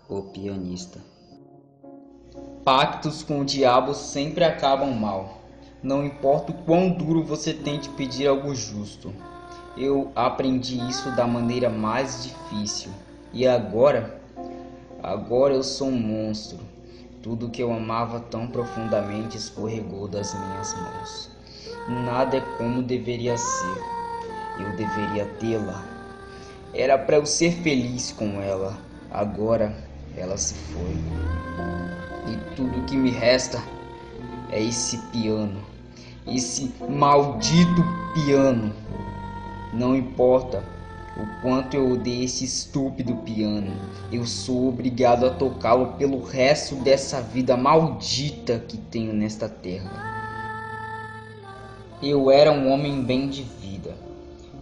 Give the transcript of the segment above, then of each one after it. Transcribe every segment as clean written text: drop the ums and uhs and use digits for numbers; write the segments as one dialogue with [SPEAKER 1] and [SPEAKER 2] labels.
[SPEAKER 1] O pianista. Pactos com o diabo sempre acabam mal. Não importa o quão duro você tente pedir algo justo. Eu aprendi isso da maneira mais difícil. E agora eu sou um monstro. Tudo que eu amava tão profundamente escorregou das minhas mãos. Nada é como deveria ser. Eu deveria tê-la. Era para eu ser feliz com ela. Agora ela se foi. E tudo que me resta é esse piano. Esse maldito piano. Não importa o quanto eu odeio esse estúpido piano, eu sou obrigado a tocá-lo pelo resto dessa vida maldita que tenho nesta terra. Eu era um homem bem de vida.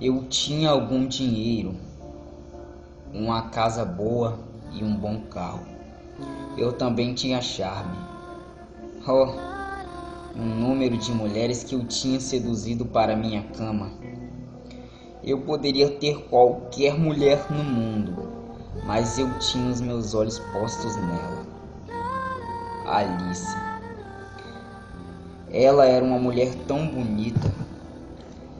[SPEAKER 1] Eu tinha algum dinheiro, uma casa boa e um bom carro. Eu também tinha charme. Oh, um número de mulheres que eu tinha seduzido para minha cama. Eu poderia ter qualquer mulher no mundo, mas eu tinha os meus olhos postos nela. Alice. Ela era uma mulher tão bonita.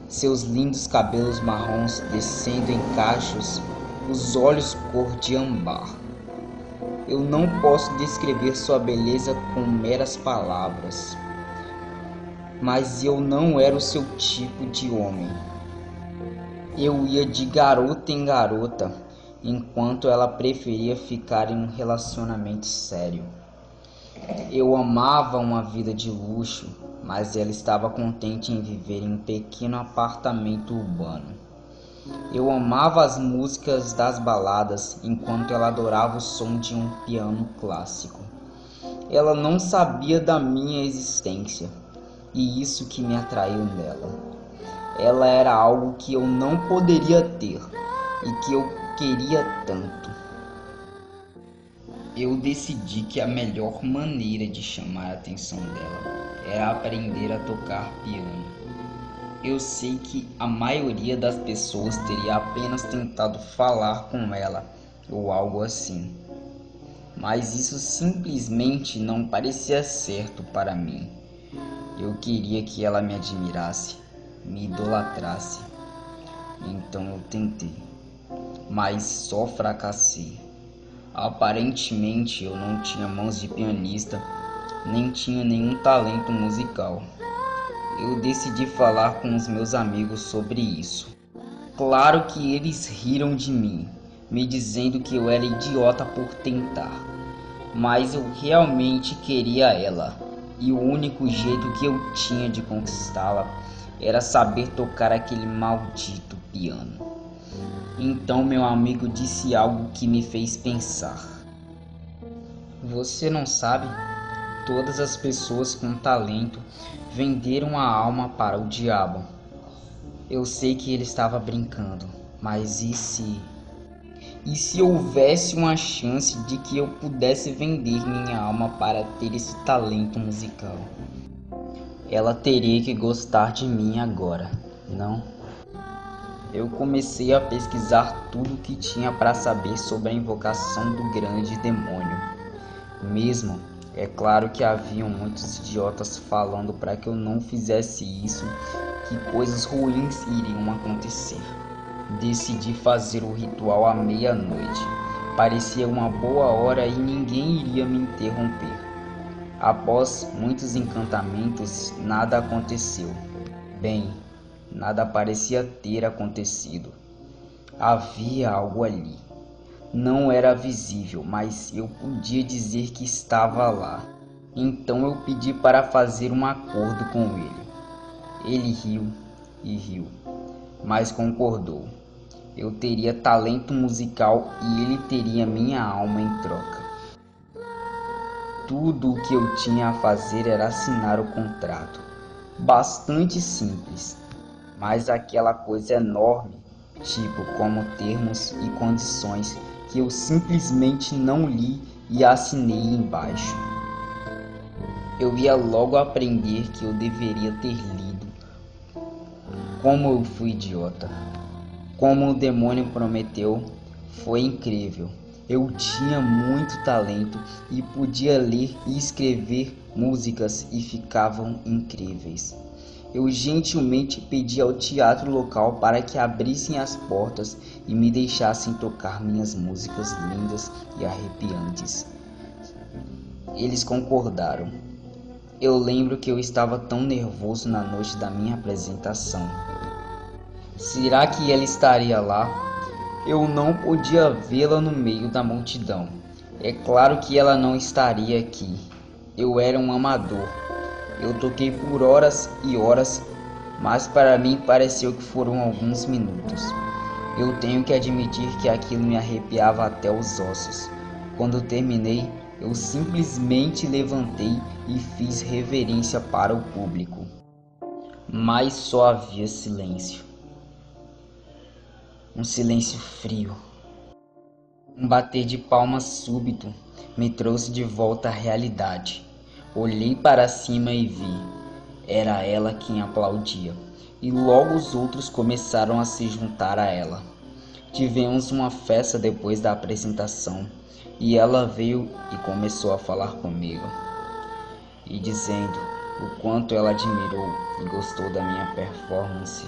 [SPEAKER 1] Seus lindos cabelos marrons descendo em cachos, os olhos cor de âmbar. Eu não posso descrever sua beleza com meras palavras, mas eu não era o seu tipo de homem. Eu ia de garota em garota, enquanto ela preferia ficar em um relacionamento sério. Eu amava uma vida de luxo, mas ela estava contente em viver em um pequeno apartamento urbano. Eu amava as músicas das baladas, enquanto ela adorava o som de um piano clássico. Ela não sabia da minha existência, e isso que me atraiu nela. Ela era algo que eu não poderia ter e que eu queria tanto. Eu decidi que a melhor maneira de chamar a atenção dela era aprender a tocar piano. Eu sei que a maioria das pessoas teria apenas tentado falar com ela ou algo assim, mas isso simplesmente não parecia certo para mim. Eu queria que ela me admirasse, me idolatrasse. Então eu tentei, mas só fracassei. Aparentemente eu não tinha mãos de pianista, nem tinha nenhum talento musical. Eu decidi falar com os meus amigos sobre isso. Claro que eles riram de mim, me dizendo que eu era idiota por tentar, mas eu realmente queria ela. E o único jeito que eu tinha de conquistá-la era saber tocar aquele maldito piano. Então meu amigo disse algo que me fez pensar. Você não sabe? Todas as pessoas com talento venderam a alma para o diabo. Eu sei que ele estava brincando, mas e se houvesse uma chance de que eu pudesse vender minha alma para ter esse talento musical? Ela teria que gostar de mim agora, não? Eu comecei a pesquisar tudo o que tinha para saber sobre a invocação do grande demônio. Mesmo, é claro que haviam muitos idiotas falando para que eu não fizesse isso, que coisas ruins iriam acontecer. Decidi fazer o ritual à meia-noite. Parecia uma boa hora e ninguém iria me interromper. Após muitos encantamentos, nada aconteceu. Bem, nada parecia ter acontecido. Havia algo ali. Não era visível, mas eu podia dizer que estava lá. Então eu pedi para fazer um acordo com ele. Ele riu e riu, mas concordou. Eu teria talento musical e ele teria minha alma em troca. Tudo o que eu tinha a fazer era assinar o contrato. Bastante simples, mas aquela coisa enorme, tipo como termos e condições que eu simplesmente não li e assinei embaixo. Eu ia logo aprender que eu deveria ter lido. Como eu fui idiota. Como o demônio prometeu, foi incrível. Eu tinha muito talento e podia ler e escrever músicas e ficavam incríveis. Eu gentilmente pedi ao teatro local para que abrissem as portas e me deixassem tocar minhas músicas lindas e arrepiantes. Eles concordaram. Eu lembro que eu estava tão nervoso na noite da minha apresentação. Será que ela estaria lá? Eu não podia vê-la no meio da multidão. É claro que ela não estaria aqui. Eu era um amador. Eu toquei por horas e horas, mas para mim pareceu que foram alguns minutos. Eu tenho que admitir que aquilo me arrepiava até os ossos. Quando terminei, eu simplesmente levantei e fiz reverência para o público. Mas só havia silêncio. Um silêncio frio. Um bater de palmas súbito me trouxe de volta à realidade. Olhei para cima e vi. Era ela quem aplaudia. E logo os outros começaram a se juntar a ela. Tivemos uma festa depois da apresentação. E ela veio e começou a falar comigo. E dizendo o quanto ela admirou e gostou da minha performance.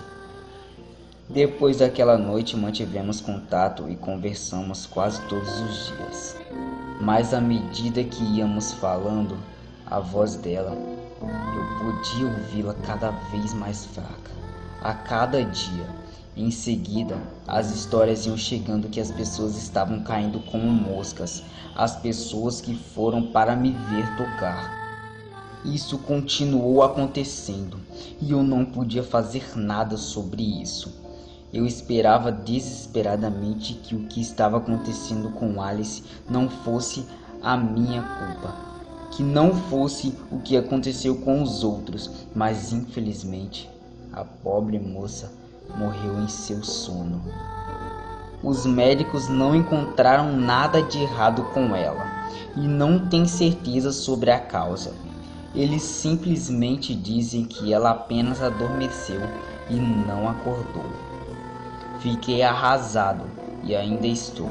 [SPEAKER 1] Depois daquela noite mantivemos contato e conversamos quase todos os dias. Mas à medida que íamos falando, a voz dela, eu podia ouvi-la cada vez mais fraca, a cada dia. Em seguida, as histórias iam chegando que as pessoas estavam caindo como moscas, as pessoas que foram para me ver tocar. Isso continuou acontecendo e eu não podia fazer nada sobre isso. Eu esperava desesperadamente que o que estava acontecendo com Alice não fosse a minha culpa, que não fosse o que aconteceu com os outros, mas infelizmente a pobre moça morreu em seu sono. Os médicos não encontraram nada de errado com ela e não têm certeza sobre a causa. Eles simplesmente dizem que ela apenas adormeceu e não acordou. Fiquei arrasado e ainda estou.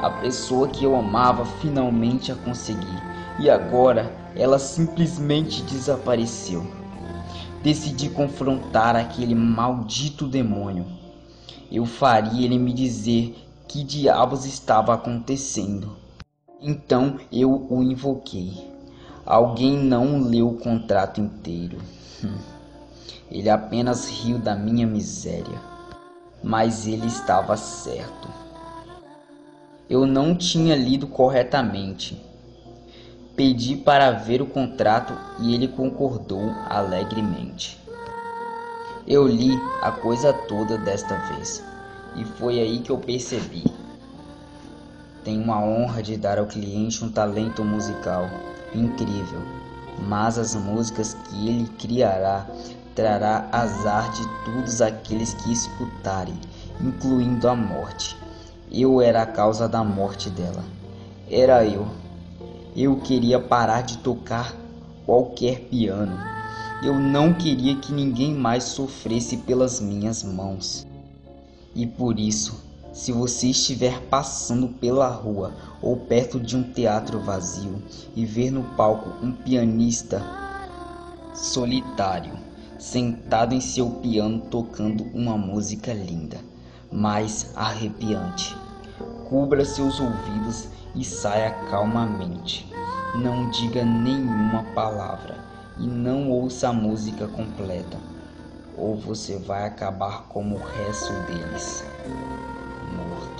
[SPEAKER 1] A pessoa que eu amava finalmente a consegui e agora ela simplesmente desapareceu. Decidi confrontar aquele maldito demônio. Eu faria ele me dizer que diabos estava acontecendo. Então eu o invoquei. Alguém não leu o contrato inteiro. Ele apenas riu da minha miséria. Mas ele estava certo. Eu não tinha lido corretamente. Pedi para ver o contrato e ele concordou alegremente. Eu li a coisa toda desta vez e foi aí que eu percebi. Tenho a honra de dar ao cliente um talento musical incrível, mas as músicas que ele criará trará azar de todos aqueles que escutarem, incluindo a morte. Eu era a causa da morte dela. Era eu. Eu queria parar de tocar qualquer piano. Eu não queria que ninguém mais sofresse pelas minhas mãos. E por isso, se você estiver passando pela rua ou perto de um teatro vazio e ver no palco um pianista solitário, sentado em seu piano tocando uma música linda, mas arrepiante, cubra seus ouvidos e saia calmamente. Não diga nenhuma palavra e não ouça a música completa, ou você vai acabar como o resto deles, morto.